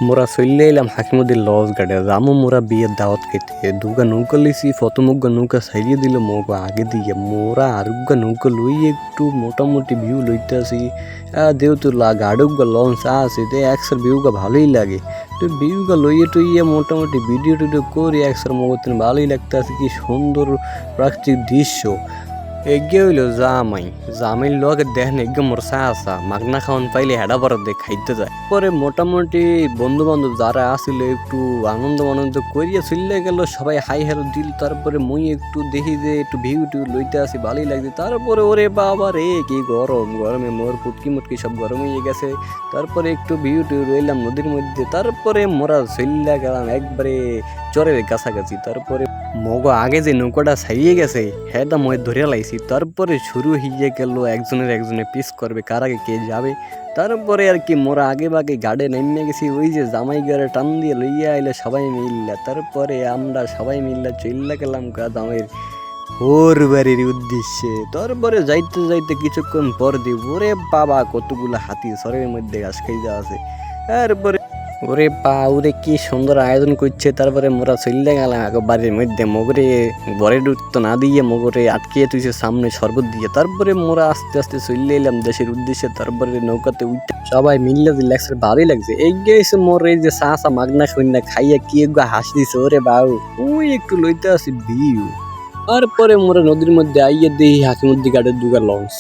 মোরা চলে এলাম হাকিমুদ্দিন লজ গাড়ে রামু মোরা বিয়ের দাওয়াত খেতে দুগা নৌকা লিছি ফতমুগা নৌকা সাইরিয়ে দিল মৌকা আগে দিয়ে মোরা আরুগা নৌকা লই একটু মোটামুটি ভিউ লইতে আসি যেহেতু গাড়ুগা লঞ্চ আছে তো একসার ভিউগা ভালোই লাগে তো ভিউগা লইয়ে টইয়ে মোটামুটি ভিডিও টিডিও করে একসার মগতেন ভালোই লাগতে আছে কি সুন্দর প্রাকৃতিক দৃশ্য। এগে হইলো জামাইর লগে দেখেন এগে মোর আসা মাগনা খাওয়ান পাইলে হেডা বড় দিয়ে খাইতে যায়। পরে মোটামুটি বন্ধু বান্ধব যারা আসছিল একটু আনন্দ করিয়া চলে গেল, সবাই হাই হ্যালো দিল। তারপরে মুই একটু দেখি যে একটু ভিউ টিউ লইতে আসি ভালোই লাগছে। তারপরে ওরে বাবা রে কি গরমে মোর পুটকি মুটকি সব গরম হয়ে গেছে। তারপরে একটু ভিউ টিউ রইলাম নদীর মধ্যে। তারপরে মোরা চলে গেলাম একবারে চরের কাছাকাছি। তারপরে মগ আগে যে নৌকাটা ছাড়িয়ে গেছে হ্যাঁ মই ধরে লাইছি। তারপরে শুরু হয়ে গেল একজনে পিস করবে, কার আগে কে যাবে। তারপরে আর কি মোরা আগে বাগে গাড়ে নেমে গেছি, ওই যে জামাই গাড়ে টান দিয়ে লইয়া আইলে সবাই মিললা। তারপরে আমরা সবাই মিললা চললা গেলাম জামাইয়ের ওর বাড়ির উদ্দেশ্যে। তারপরে যাইতে কিছুক্ষণ পর দিব ওরে বাবা কতগুলো হাতি সরের মধ্যে ঘাস খাইতে আছে। তারপরে ওরে ওরে কি সুন্দর আয়োজন করছে। তারপরে মোরা চললে গেলাম এক বাড়ির মধ্যে, মগরে বরে ঢুকতো না দিয়ে মগরে আটকিয়ে তুইছে সামনে শরবত দিয়ে। তারপরে মোরা আস্তে আস্তে চললে এলাম দেশের উদ্দেশ্যে। তারপরে নৌকাতে উঠতে সবাই মিললে দিলে একসাথে ভালোই লাগছে। এই গেছে মোর এই যে চা মাগনা সন্ধ্যা খাইয়া কি একটু হাসি দিছে ওরে বাউ ওই একটু লইতে আসি ভিউ। তারপরে মোরা নদীর মধ্যে আইয়া দিই হাকিমুদ্দি গাড়ের দুগা লঞ্চ।